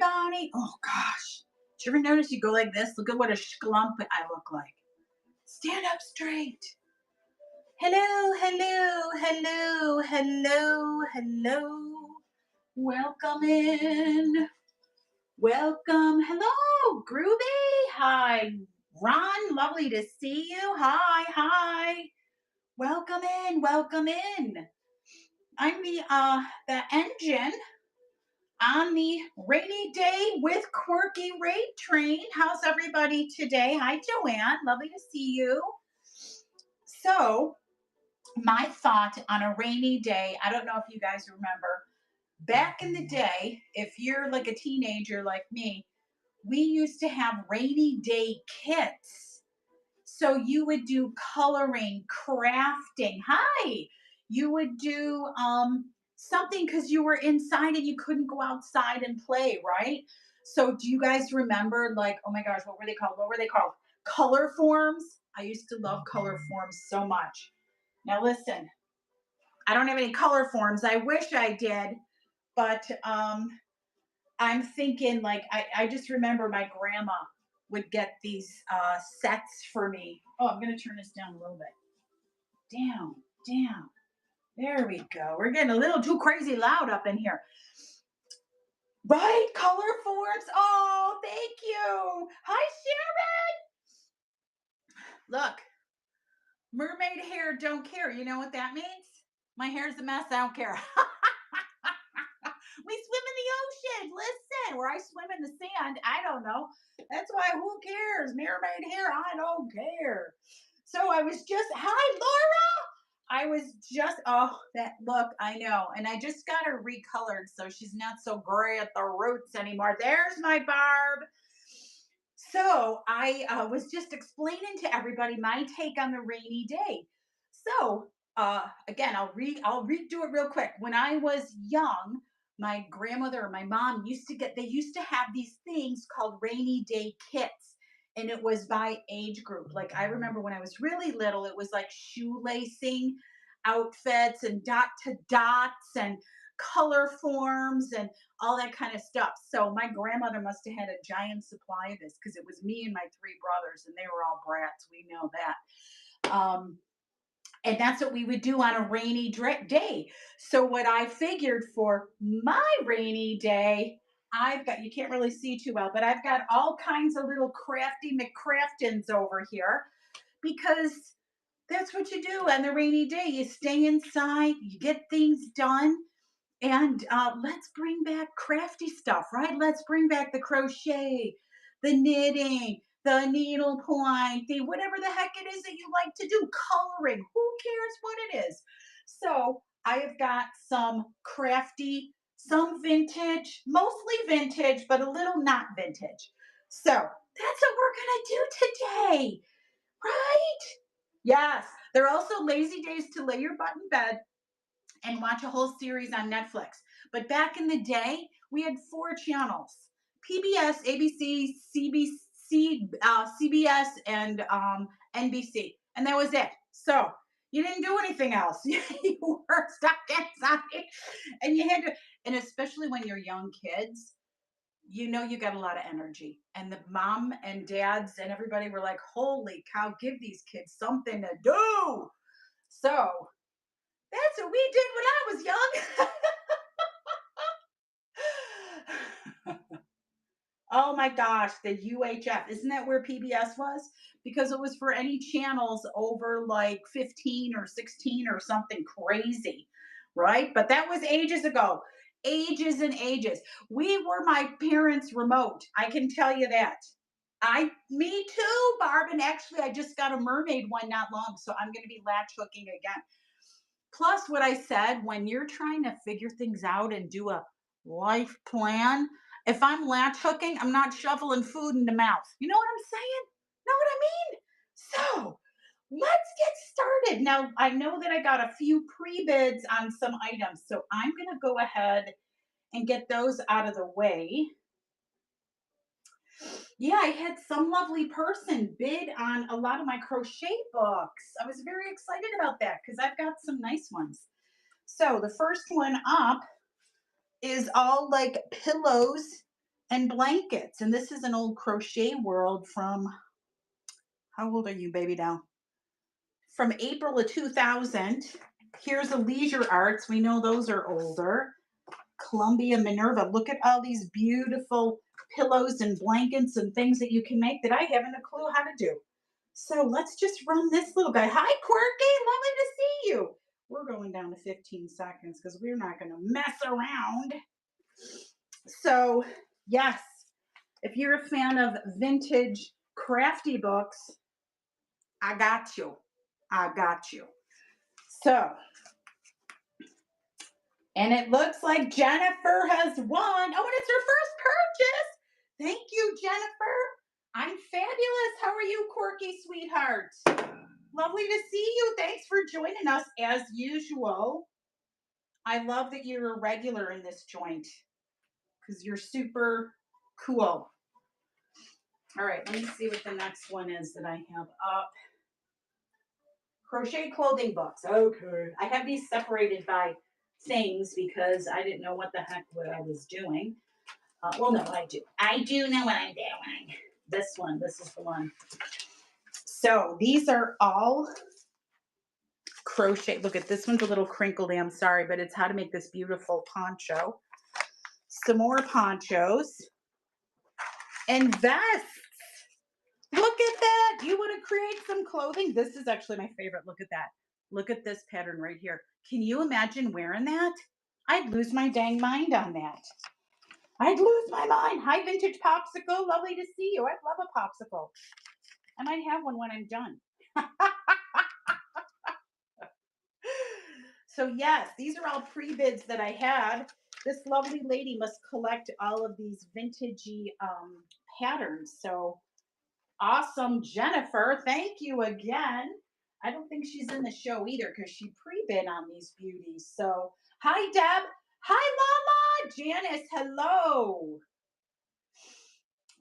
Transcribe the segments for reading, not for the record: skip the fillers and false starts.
everybody. Oh gosh. Did you ever notice you go like this? Look at what a schlump I look like. Stand up straight. Hello, hello, hello, hello, hello. Welcome in. Welcome. Hello, Groovy. Hi, Ron. Lovely to see you. Hi, hi. Welcome in. Welcome in. I'm the engine on the rainy day with Quirky Rate Train. How's everybody today? Hi, Joanne. Lovely to see you. So, my thought on a rainy day, I don't know if you guys remember, back in the day, if you're like a teenager like me, we used to have rainy day kits. So you would do coloring, crafting. Hi. You would do something because you were inside and you couldn't go outside and play, right? So do you guys remember, like, oh my gosh, what were they called? What were they called? Color forms. I used to love color forms so much. Now listen, I don't have any color forms. I wish I did, but I'm thinking, like, I just remember my grandma would get these sets for me. Oh, I'm going to turn this down a little bit. Down, down. There we go. We're getting a little too crazy loud up in here. Right? Color forms. Oh, thank you. Hi, Sharon. Look, mermaid hair, don't care. You know what that means? My hair's a mess. I don't care. We swim in the ocean. Listen, where I swim in the sand, I don't know. That's why, who cares? Mermaid hair, I don't care. So I was just, hi, Laura. I was just, oh, that look, I know. And I just got her recolored so she's not so gray at the roots anymore. There's my Barb. So I was just explaining to everybody my take on the rainy day. So again, I'll redo it real quick. When I was young, my grandmother or my mom they used to have these things called rainy day kits, and it was by age group. Like, I remember when I was really little, it was like shoelacing outfits and dot to dots and color forms and all that kind of stuff. So my grandmother must have had a giant supply of this because it was me and my three brothers, and they were all brats. We know that. And that's what we would do on a rainy day. So what I figured for my rainy day, I've got, you can't really see too well, but I've got all kinds of little crafty McCraftins over here, because that's what you do on the rainy day. You stay inside, you get things done, and let's bring back crafty stuff, right? Let's bring back the crochet, the knitting, the needlepoint, the whatever the heck it is that you like to do, coloring. Who cares what it is? So I have got some crafty, some vintage, mostly vintage, but a little not vintage. So that's what we're going to do today, right? Yes. There are also lazy days to lay your butt in bed and watch a whole series on Netflix. But back in the day, we had 4 channels: PBS, ABC, CBS, and NBC. And that was it. So you didn't do anything else. You were stuck inside. And you had to, and especially when you're young kids, you know you got a lot of energy. And the mom and dads and everybody were like, holy cow, give these kids something to do. So that's what we did when I was young. Oh my gosh, the UHF. Isn't that where PBS was? Because it was for any channels over like 15 or 16 or something crazy, right? But that was ages ago. Ages and ages. We were my parents' remote. I can tell you that. Me too, Barb. And actually, I just got a mermaid one not long, so I'm going to be latch hooking again. Plus, what I said, when you're trying to figure things out and do a life plan, if I'm latch hooking, I'm not shoveling food in the mouth. You know what I'm saying? Know what I mean? So let's get started. Now, I know that I got a few pre-bids on some items, so I'm going to go ahead and get those out of the way. Yeah, I had some lovely person bid on a lot of my crochet books. I was very excited about that because I've got some nice ones. So the first one up is all like pillows and blankets. And this is an old crochet world from, how old are you, baby doll? From April of 2000. Here's a Leisure Arts. We know those are older. Columbia Minerva. Look at all these beautiful pillows and blankets and things that you can make that I haven't a clue how to do. So let's just run this little guy. Hi, Quirky. Lovely to see you. We're going down to 15 seconds because we're not going to mess around. So, yes, if you're a fan of vintage crafty books, I got you. I got you. So, and it looks like Jennifer has won. Oh, and it's her first purchase. Thank you, Jennifer. I'm fabulous. How are you, Quirky sweetheart? Lovely to see you. Thanks for joining us as usual. I love that you're a regular in this joint because you're super cool. All right, let me see what the next one is that I have up. Crochet clothing books. Okay. I have these separated by things because I didn't know what the heck what I was doing. Well, no, I do. I do know what I'm doing. This one, this is the one. So these are all crochet. Look at this one's a little crinkledy. I'm sorry, but it's how to make this beautiful poncho. Some more ponchos and vests. Look at that. You want to create some clothing? This is actually my favorite. Look at that. Look at this pattern right here. Can you imagine wearing that? I'd lose my dang mind on that. I'd lose my mind. Hi, Vintage Popsicle. Lovely to see you. I love a popsicle. I might have one when I'm done. So yes, these are all pre-bids that I had. This lovely lady must collect all of these vintagey patterns. So awesome, Jennifer. Thank you again. I don't think she's in the show either because she pre-bid on these beauties. So hi, Deb. Hi, Mama. Janice, hello.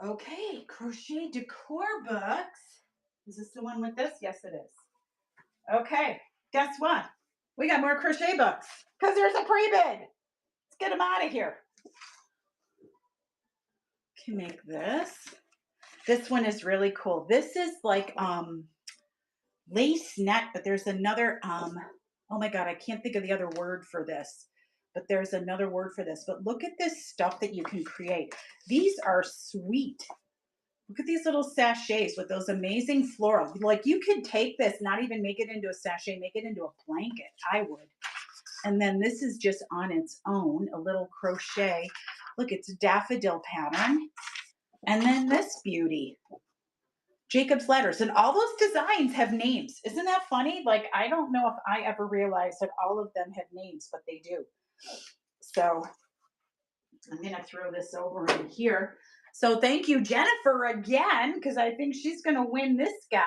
Okay, crochet decor books. Is this the one with this? Yes, it is. Okay, guess what? We got more crochet books because there's a pre-bid. Let's get them out of here. Can make this. This one is really cool. This is like lace net, but there's another oh my god, I can't think of the other word for this. But there's another word for this. But look at this stuff that you can create. These are sweet. Look at these little sachets with those amazing florals. Like you could take this, not even make it into a sachet, make it into a blanket. I would. And then this is just on its own, a little crochet. Look, it's a daffodil pattern. And then this beauty, Jacob's Ladders. And all those designs have names. Isn't that funny? Like, I don't know if I ever realized that all of them have names, but they do. So I'm going to throw this over in here. So thank you, Jennifer, again, because I think she's going to win this guy.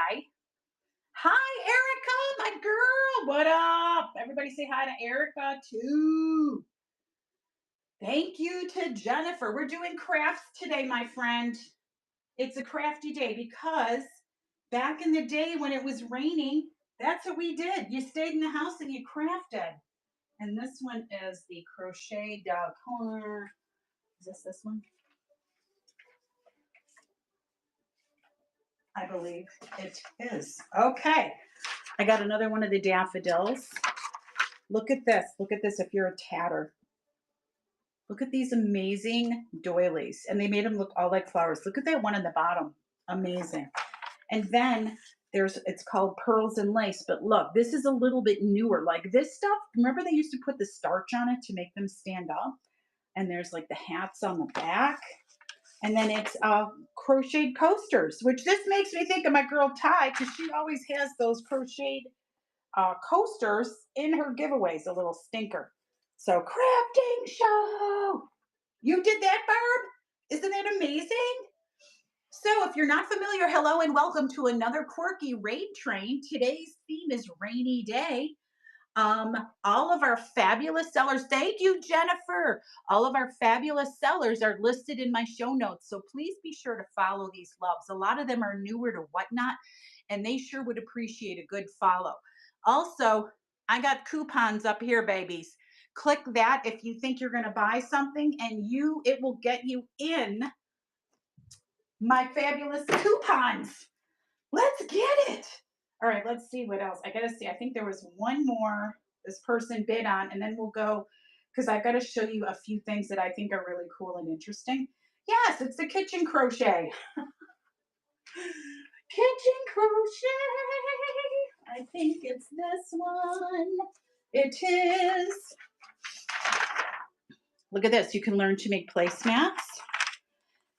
Hi, Erica, my girl. What up? Everybody say hi to Erica, too. Thank you to Jennifer. We're doing crafts today, my friend. It's a crafty day because back in the day when it was raining, that's what we did. You stayed in the house and you crafted. And this one is the Crochet Dog Corner. Is this one? I believe it is. Okay. I got another one of the daffodils. Look at this. Look at this if you're a tatter. Look at these amazing doilies. And they made them look all like flowers. Look at that one in the bottom. Amazing. And then it's called Pearls and Lace. But look, this is a little bit newer. Like this stuff, remember they used to put the starch on it to make them stand up? And there's like the hats on the back. And then it's crocheted coasters, which this makes me think of my girl Ty because she always has those crocheted coasters in her giveaways, a little stinker. So crafting show. You did that, Barb? Isn't that amazing? So if you're not familiar, hello and welcome to another Quirky Raid Train. Today's theme is Rainy Day. All of our fabulous sellers, thank you, Jennifer. All of our fabulous sellers are listed in my show notes. So please be sure to follow these loves. A lot of them are newer to Whatnot, and they sure would appreciate a good follow. Also, I got coupons up here, babies. Click that if you think you're going to buy something, and it will get you in my fabulous coupons. Let's get it. All right, let's see what else. I got to see. I think there was one more this person bid on, and then we'll go because I got to show you a few things that I think are really cool and interesting. Yes, it's the kitchen crochet. Kitchen crochet. I think it's this one. It is. Look at this. You can learn to make placemats.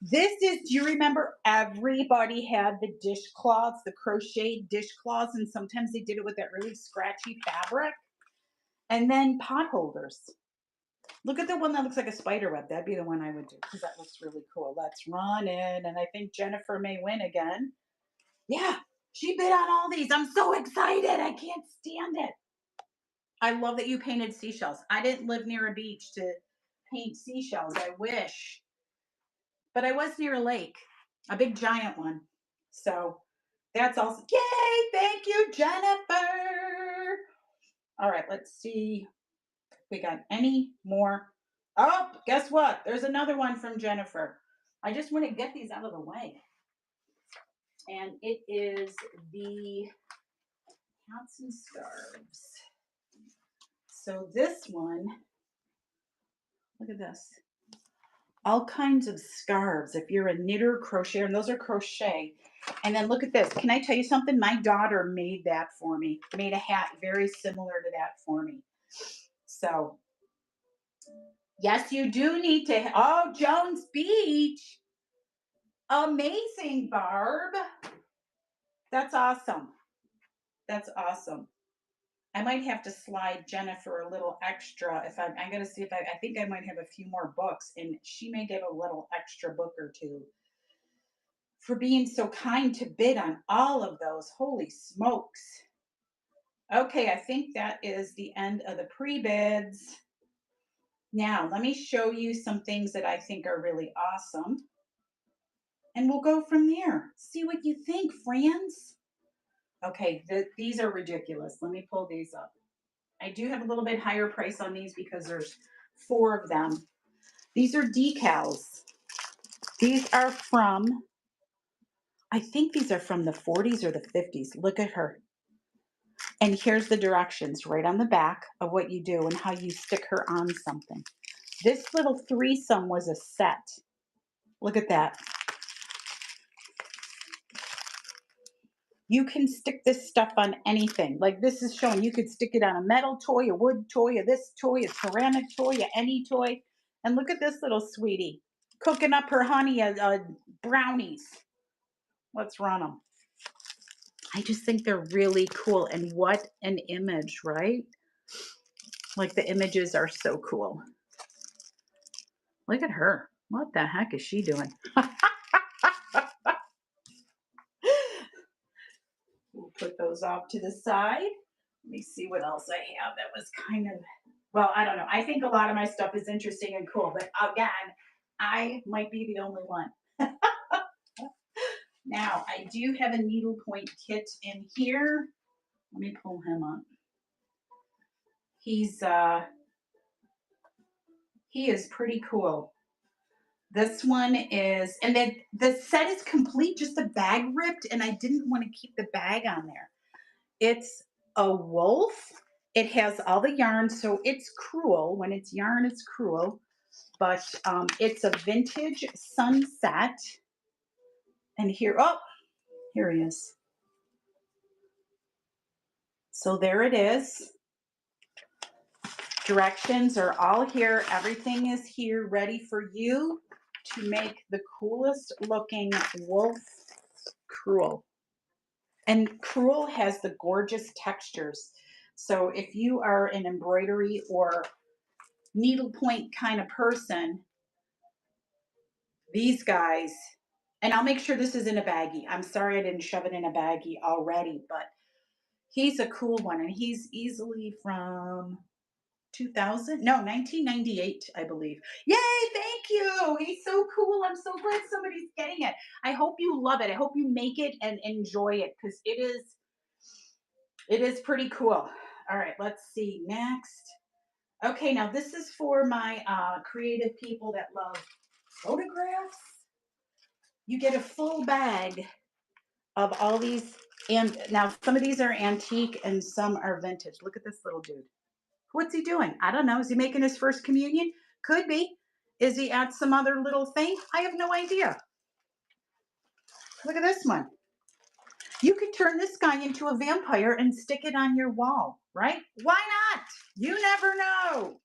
This is, do you remember everybody had the dishcloths, the crocheted dishcloths, and sometimes they did it with that really scratchy fabric? And then pot holders. Look at the one that looks like a spider web. That'd be the one I would do because that looks really cool. Let's run in. And I think Jennifer may win again. Yeah, she bid on all these. I'm so excited. I can't stand it. I love that you painted seashells. I didn't live near a beach to paint seashells. I wish. But I was near a lake, a big giant one. So that's awesome. Yay! Thank you, Jennifer. All right, let's see if we got any more. Oh, guess what? There's another one from Jennifer. I just want to get these out of the way. And it is the hats and scarves. So this one, look at this. All kinds of scarves. If you're a knitter, crocheter, and those are crochet. And then look at this. Can I tell you something? My daughter made that for me. Made a hat very similar to that for me. So, yes, you do need to. Oh, Jones Beach. Amazing, Barb. That's awesome. That's awesome. I might have to slide Jennifer a little extra if I'm going to see if I think I might have a few more books, and she may give a little extra book or two for being so kind to bid on all of those. Holy smokes. Okay, I think that is the end of the pre-bids. Now, let me show you some things that I think are really awesome. And we'll go from there. See what you think, friends. Okay, these are ridiculous. Let me pull these up. I do have a little bit higher price on these because there's 4 of them. These are decals. These are from, I think these are from the 40s or the 50s. Look at her. And here's the directions right on the back of what you do and how you stick her on something. This little threesome was a set. Look at that. You can stick this stuff on anything. Like this is showing you could stick it on a metal toy, a wood toy, a this toy, a ceramic toy, any toy. And look at this little sweetie cooking up her honey brownies. Let's run them. I just think they're really cool. And what an image, right? Like the images are so cool. Look at her. What the heck is she doing? We'll put those off to the side. Let me see what else I have that was kind of, well, I don't know. I think a lot of my stuff is interesting and cool, but again, I might be the only one. Now, I do have a needlepoint kit in here. Let me pull him up. He is pretty cool. This one is, and then the set is complete, just the bag ripped, and I didn't want to keep the bag on there. It's a wolf. It has all the yarn, so it's crewel. When it's yarn, it's crewel. But it's a vintage sunset. And here, oh, here he is. So there it is. Directions are all here. Everything is here ready for you to make the coolest looking wolf crewel. And crewel has the gorgeous textures. So if you are an embroidery or needlepoint kind of person, these guys, and I'll make sure this is in a baggie. I'm sorry I didn't shove it in a baggie already, but he's a cool one. And he's easily from 2000, no, 1998, I believe. Yay, thank you. He's so cool. I'm so glad somebody's getting it. I hope you love it. I hope you make it and enjoy it because it is pretty cool. All right, let's see next. Okay, now this is for my creative people that love photographs. You get a full bag of all these. And now some of these are antique and some are vintage. Look at this little dude. What's he doing? I don't know. Is he making his first communion? Could be. Is he at some other little thing? I have no idea. Look at this one. You could turn this guy into a vampire and stick it on your wall, right? Why not? You never know.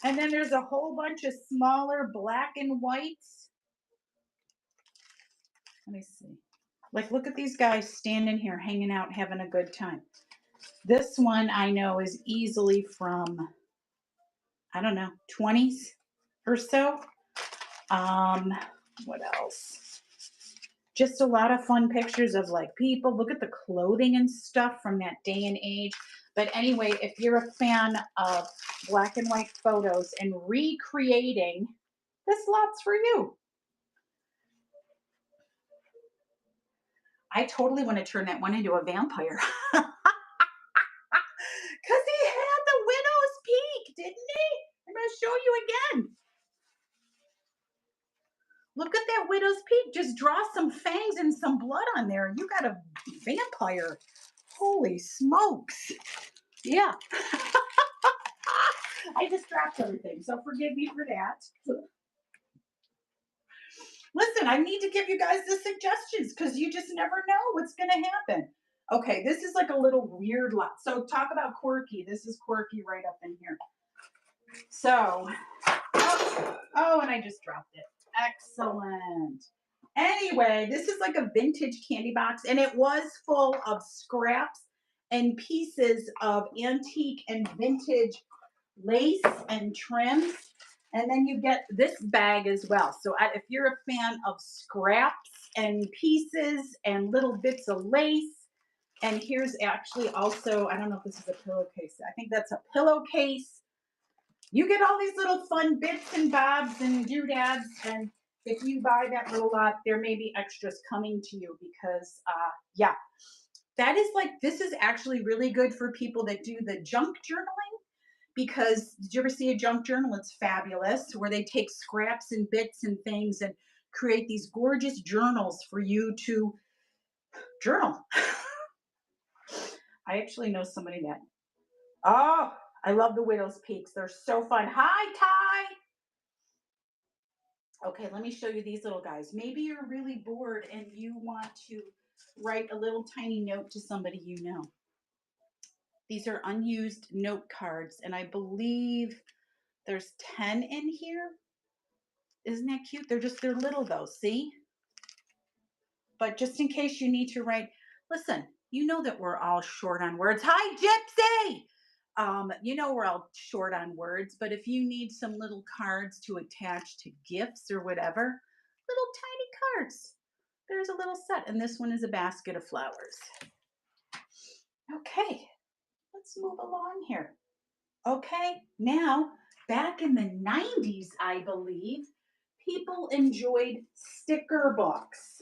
And then there's a whole bunch of smaller black and whites. Let me see. Like, look at these guys standing here, hanging out, having a good time. This one I know is easily from, I don't know, 20s or so. What else? Just a lot of fun pictures of like people. Look at the clothing and stuff from that day and age. But anyway, if you're a fan of black and white photos and recreating, this lot's for you. I totally want to turn that one into a vampire. Because he had the widow's peak, didn't he? I'm going to show you again. Look at that widow's peak. Just draw some fangs and some blood on there. You got a vampire. Holy smokes. Yeah. I just dropped everything, so forgive me for that. Listen, I need to give you guys the suggestions because you just never know what's going to happen. Okay, this is like a little weird lot. So talk about Quirky. This is Quirky right up in here. So, oh, and I just dropped it. Excellent. Anyway, this is like a vintage candy box, and it was full of scraps and pieces of antique and vintage lace and trims. And then you get this bag as well. So if you're a fan of scraps and pieces and little bits of lace, and here's actually also, I don't know if this is a pillowcase. I think that's a pillowcase. You get all these little fun bits and bobs and doodads. And if you buy that little lot, there may be extras coming to you because, yeah, that is like, this is actually really good for people that do the junk journaling. Because did you ever see a junk journal? It's fabulous, where they take scraps and bits and things and create these gorgeous journals for you to journal. I actually know somebody that, oh, I love the Widow's Peaks. They're so fun. Hi, Ty. Okay, let me show you these little guys. Maybe you're really bored and you want to write a little tiny note to somebody you know. These are unused note cards, and I believe there's 10 in here. Isn't that cute? They're little though, see? But just in case you need to write, listen, you know that we're all short on words. Hi, Gypsy! You know we're all short on words, but if you need some little cards to attach to gifts or whatever, little tiny cards. There's a little set, and this one is a basket of flowers. Okay, let's move along here. Okay, now back in the 90s, I believe, people enjoyed sticker books.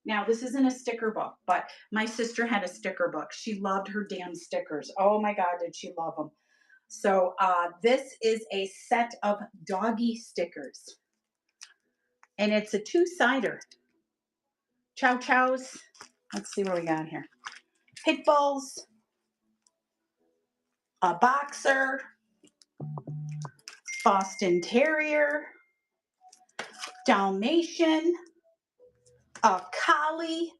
Now, this isn't a sticker book, but my sister had a sticker book. She loved her damn stickers. Oh my God, did she love them. So this is a set of doggy stickers. And it's a two-sider. Chow chows. Let's see what we got here. Pit bulls. A boxer. Boston Terrier. Dalmatian. A collie.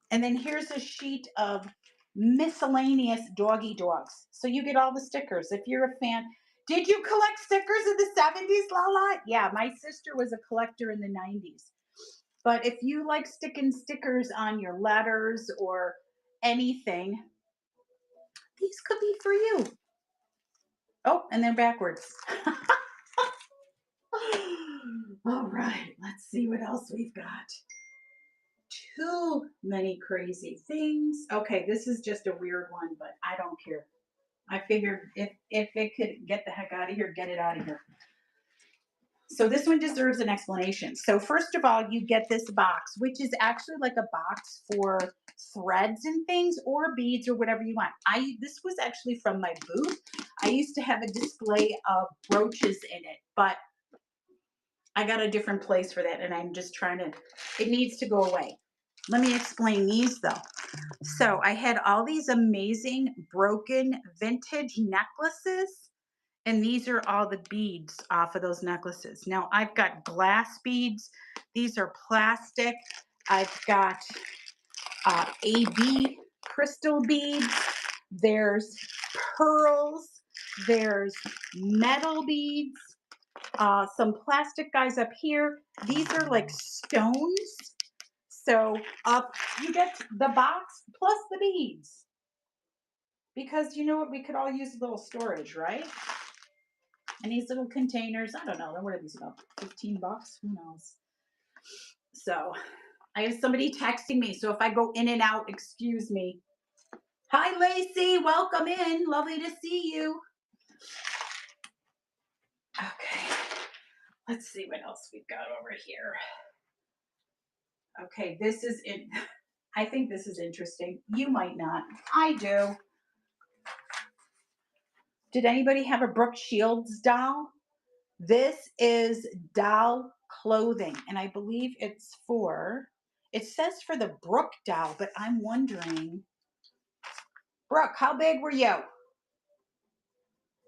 And then here's a sheet of miscellaneous doggy dogs. So you get all the stickers. If you're a fan, did you collect stickers in the 70s, Lala? Yeah, my sister was a collector in the 90s. But if you like sticking stickers on your letters or anything, these could be for you. Oh, and they're backwards. All right, let's see what else we've got. Too many crazy things. Okay, this is just a weird one, but I don't care. I figured if it could get the heck out of here, get it out of here. So this one deserves an explanation. So first of all, you get this box, which is actually like a box for threads and things or beads or whatever you want. This was actually from my booth. I used to have a display of brooches in it, but I got a different place for that and I'm just trying to, it needs to go away. Let me explain these though. So I had all these amazing broken vintage necklaces. And these are all the beads off of those necklaces. Now I've got glass beads. These are plastic. I've got AB crystal beads. There's pearls. There's metal beads. Some plastic guys up here. These are like stones. So you get the box plus the beads. Because you know what? We could all use a little storage, right? And these little containers, I don't know, what are these, about 15 bucks? Who knows? So I have somebody texting me. So if I go in and out, excuse me. Hi, Lacey. Welcome in. Lovely to see you. Okay. Let's see what else we've got over here. Okay, this is it. I think this is interesting. You might not. I do. Did anybody have a Brooke Shields doll? This is doll clothing, and I believe it says for the Brooke doll, but I'm wondering, Brooke, how big were you?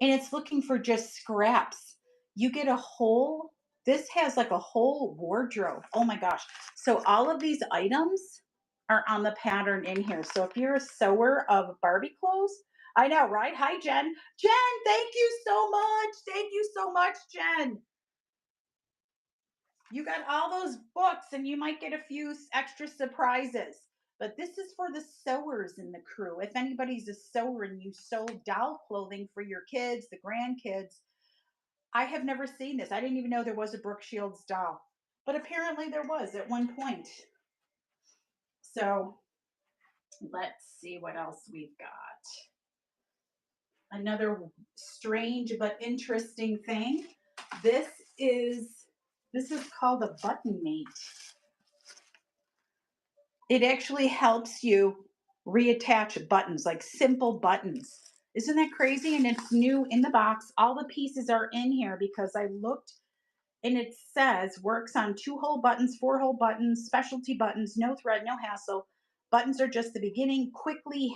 And it's looking for just scraps. You get this has like a whole wardrobe. Oh my gosh. So all of these items are on the pattern in here. So if you're a sewer of Barbie clothes, I know, right? Hi, Jen. Jen, thank you so much. Thank you so much, Jen. You got all those books and you might get a few extra surprises. But this is for the sewers in the crew. If anybody's a sewer and you sew doll clothing for your kids, the grandkids, I have never seen this. I didn't even know there was a Brooke Shields doll. But apparently there was at one point. So let's see what else we've got. Another strange but interesting thing. This is called a button mate. It actually helps you reattach buttons, like simple buttons. Isn't that crazy? And it's new in the box. All the pieces are in here because I looked and it says works on 2-hole buttons, 4-hole buttons, specialty buttons, no thread, no hassle. Buttons are just the beginning. Quickly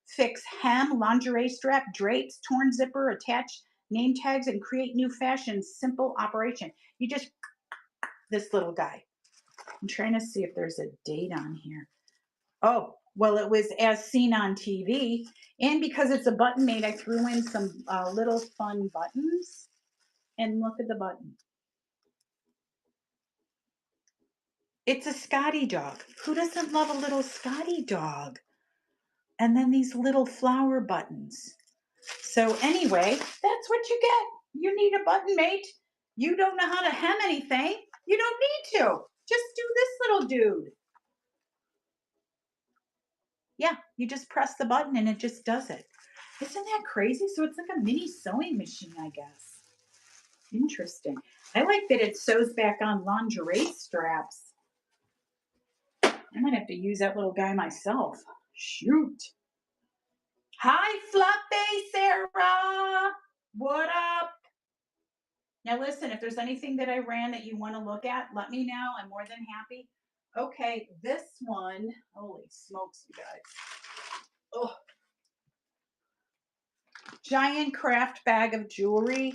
fix hem, lingerie strap, drapes, torn zipper, attach name tags, and create new fashions. Simple operation. You just this little guy. I'm trying to see if there's a date on here. Oh, well, it was as seen on TV. And because it's a button made, I threw in some little fun buttons. And look at the button. It's a Scotty dog. Who doesn't love a little Scotty dog? And then these little flower buttons. So anyway, that's what you get. You need a button mate. You don't know how to hem anything. You don't need to. Just do this little dude. Yeah, you just press the button and it just does it. Isn't that crazy? So it's like a mini sewing machine, I guess. Interesting. I like that it sews back on lingerie straps. I might have to use that little guy myself. Shoot. Hi, Fluffy Sarah. What up? Now listen, if there's anything that I ran that you want to look at, let me know. I'm more than happy. Okay, this one, holy smokes, you guys. Oh. Giant craft bag of jewelry.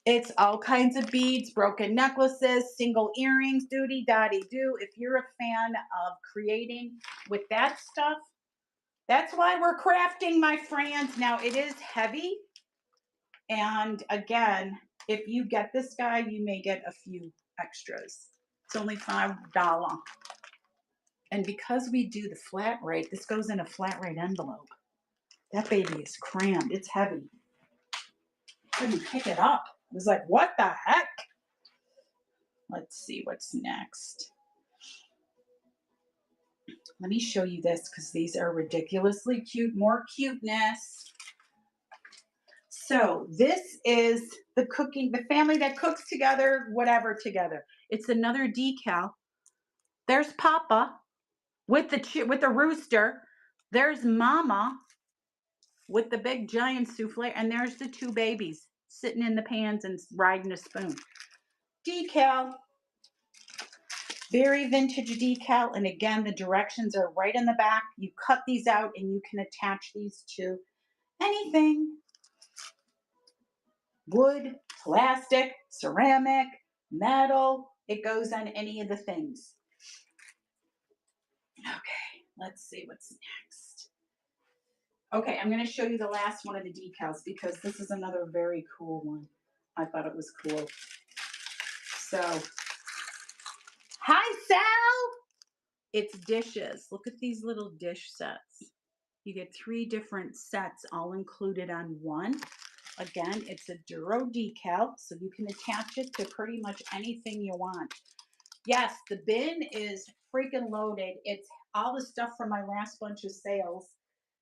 It's all kinds of beads, broken necklaces, single earrings, doody dotty do. If you're a fan of creating with that stuff, that's why we're crafting, my friends. Now it is heavy. And again, if you get this guy, you may get a few extras. It's only $5. And because we do the flat rate, this goes in a flat rate envelope. That baby is crammed. It's heavy. Couldn't pick it up. I was like, what the heck? Let's see what's next. Let me show you this because these are ridiculously cute. More cuteness. So this is the family that cooks together, whatever together. It's another decal. There's Papa with the rooster. There's Mama with the big giant souffle, and there's the two babies sitting in the pans and riding a spoon. Decal, very vintage decal, and again, the directions are right in the back. You cut these out and you can attach these to anything. Wood, plastic, ceramic, metal. It goes on any of the things. Okay, let's see what's next. Okay, I'm going to show you the last one of the decals because this is another very cool one. I thought it was cool. So, hi, Sal. It's dishes. Look at these little dish sets. You get 3 different sets all included on one. Again, it's a Duro decal, so you can attach it to pretty much anything you want. Yes, the bin is freaking loaded. It's all the stuff from my last bunch of sales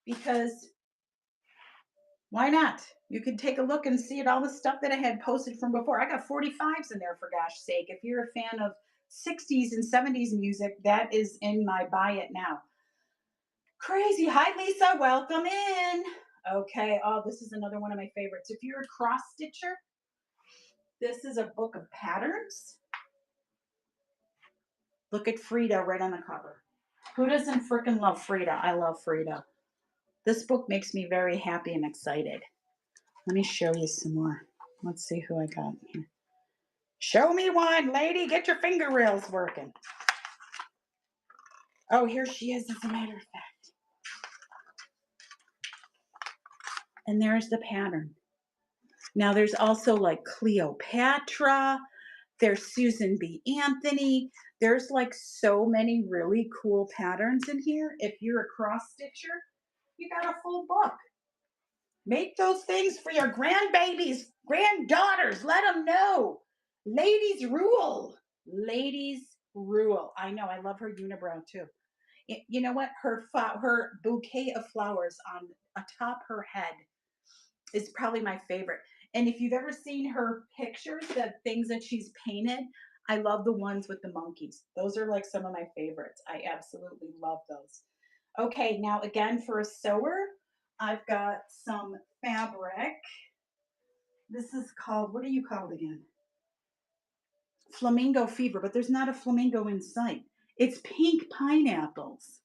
because why not? You can take a look and see all the stuff that I had posted from before. I got 45s in there for gosh sake. If you're a fan of 60s and 70s music, that is in my buy it now. Crazy. Hi, Lisa. Welcome in. Okay. Oh, this is another one of my favorites. If you're a cross stitcher, this is a book of patterns. Look at Frida right on the cover. Who doesn't freaking love Frida? I love Frida. This book makes me very happy and excited. Let me show you some more. Let's see who I got here. Show me one, lady. Get your finger rails working. Oh, here she is, as a matter of fact. And there's the pattern. Now, there's also like Cleopatra. There's Susan B. Anthony. There's like so many really cool patterns in here. If you're a cross stitcher, you got a full book. Make those things for your grandbabies, granddaughters. Let them know. Ladies rule. Ladies rule. I know. I love her unibrow too. You know what? Her bouquet of flowers on atop her head is probably my favorite. And if you've ever seen her pictures, the things that she's painted, I love the ones with the monkeys. Those are like some of my favorites. I absolutely love those. Okay, now again for a sewer, I've got some fabric. This is called, what are you called again? Flamingo fever, but there's not a flamingo in sight. It's pink pineapples.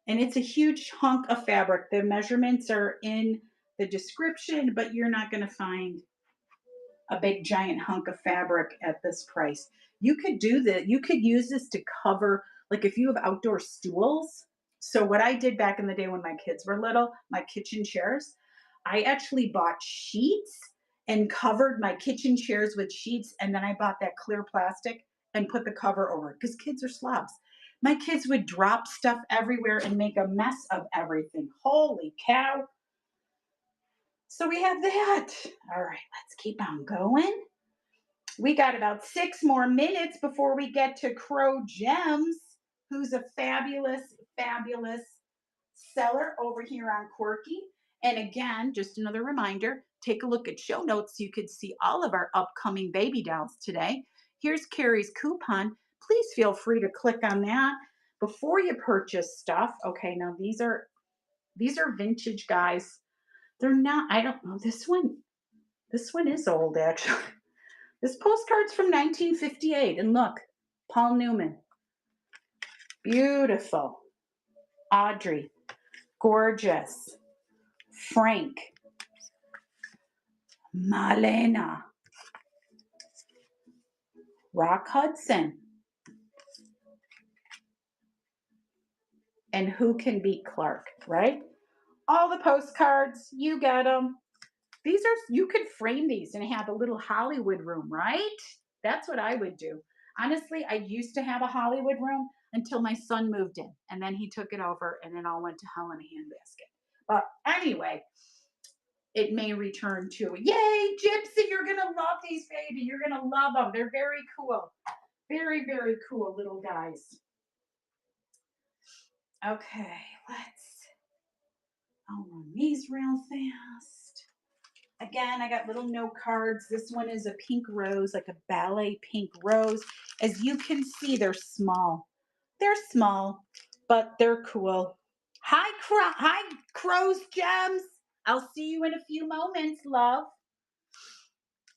And it's a huge hunk of fabric. The measurements are in the description, but you're not going to find a big giant hunk of fabric at this price. You could do that. You could use this to cover, like if you have outdoor stools. So what I did back in the day when my kids were little, my kitchen chairs, I actually bought sheets and covered my kitchen chairs with sheets. And then I bought that clear plastic and put the cover over it because kids are slobs. My kids would drop stuff everywhere and make a mess of everything. Holy cow. So we have that. All right, let's keep on going. We got about 6 more minutes before we get to Crow Gems, who's a fabulous, fabulous seller over here on Quirky. And again, just another reminder, take a look at show notes so you could see all of our upcoming baby dolls today. Here's Carrie's coupon. Please feel free to click on that before you purchase stuff. Okay, now these are vintage, guys. They're not, I don't know, this one is old actually. This postcard's from 1958 and look, Paul Newman. Beautiful. Audrey, gorgeous. Frank, Malena, Rock Hudson. And who can beat Clark, right? All the postcards, you get them. These are, you could frame these and have a little Hollywood room, right? That's what I would do. Honestly, I used to have a Hollywood room until my son moved in. And then he took it over and it all went to hell in a handbasket. But anyway, it may return to, yay, Gypsy, you're going to love these, baby. You're going to love them. They're very cool. Very, very cool little guys. Okay, I'll run these real fast. Again, I got little note cards. This one is a pink rose, like a ballet pink rose. As you can see, they're small. They're small, but they're cool. Hi, Crow's Gems. I'll see you in a few moments, love.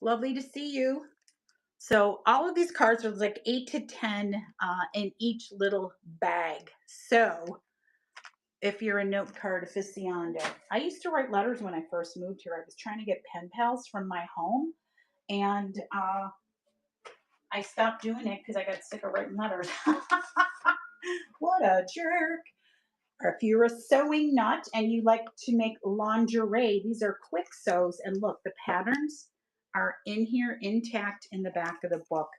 Lovely to see you. So all of these cards are like 8 to 10 in each little bag. So if you're a note card aficionado, I used to write letters when I first moved here. I was trying to get pen pals from my home, and I stopped doing it because I got sick of writing letters. What a jerk. Or if you're a sewing nut and you like to make lingerie, these are quick sews. And look, the patterns are in here intact in the back of the book.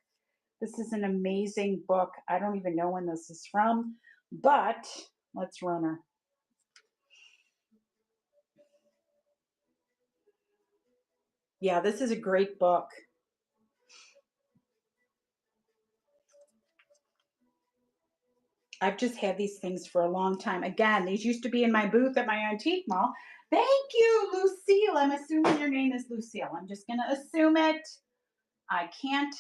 This is an amazing book. I don't even know when this is from, but let's run her. Yeah, this is a great book. I've just had these things for a long time. Again, these used to be in my booth at my antique mall. Thank you, Lucille. I'm assuming your name is Lucille. I'm just going to assume it. I can't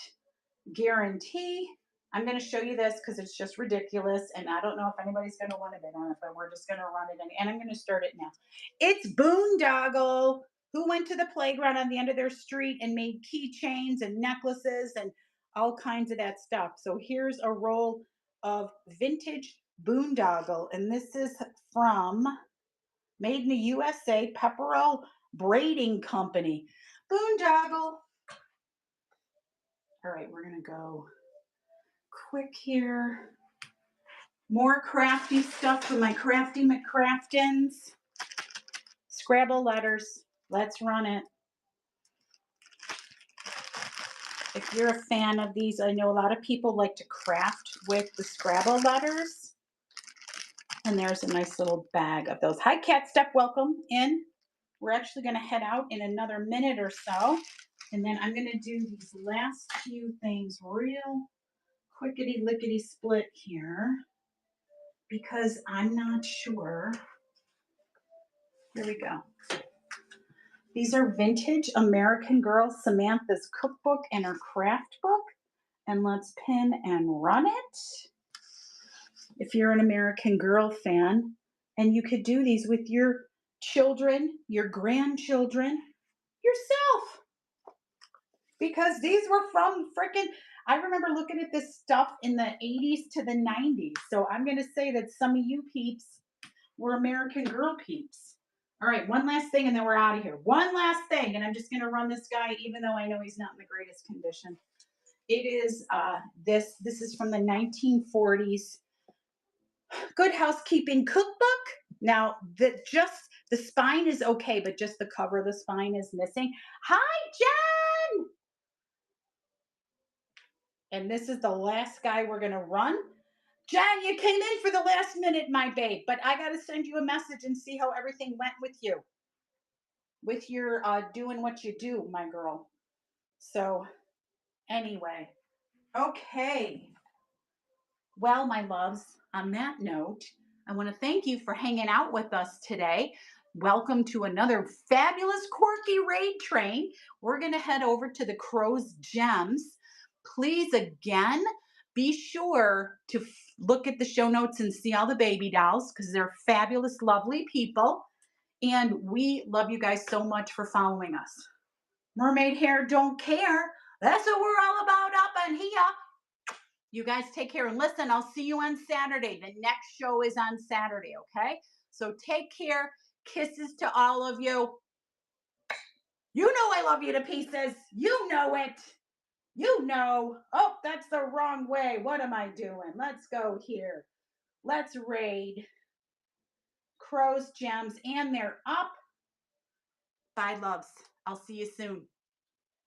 guarantee. I'm going to show you this because it's just ridiculous. And I don't know if anybody's going to want to bid on it, but we're just going to run it. And I'm going to start it now. It's Boondoggle, who went to the playground on the end of their street and made keychains and necklaces and all kinds of that stuff. So here's a roll of vintage Boondoggle. And this is from Made in the USA, Pepperell Braiding Company. Boondoggle. All right, we're going to go quick here. More crafty stuff from my Crafty McCraftins. Scrabble letters. Let's run it. If you're a fan of these, I know a lot of people like to craft with the Scrabble letters. And there's a nice little bag of those. Hi, Cat Step. Welcome in. We're actually going to head out in another minute or so. And then I'm going to do these last few things real quickety lickety split here because I'm not sure. Here we go. These are vintage American Girl Samantha's cookbook and her craft book. And let's pin and run it. If you're an American Girl fan, and you could do these with your children, your grandchildren, yourself. Because these were from freaking, I remember looking at this stuff in the 80s to the 90s. So I'm going to say that some of you peeps were American Girl peeps. All right, one last thing and then we're out of here. One last thing, and I'm just going to run this guy even though I know he's not in the greatest condition. It is this is from the 1940s Good Housekeeping Cookbook. Now, the spine is okay, but just the cover of the spine is missing. Hi, Jen! And this is the last guy we're going to run. Jen, you came in for the last minute, my babe, but I got to send you a message and see how everything went with you. With your doing what you do, my girl. So, anyway, okay. Well, my loves, on that note, I want to thank you for hanging out with us today. Welcome to another fabulous Quirky Raid Train. We're going to head over to the Crow's Gems. Please, again, be sure to look at the show notes and see all the baby dolls because they're fabulous, lovely people. And we love you guys so much for following us. Mermaid Hair don't care. That's what we're all about up in here. You guys take care and listen, I'll see you on Saturday. The next show is on Saturday, okay? So take care. Kisses to all of you. You know I love you to pieces. You know it. You know. Oh, that's the wrong way. What am I doing? Let's go here. Let's raid Crow's Gems, and they're up. Bye, loves. I'll see you soon.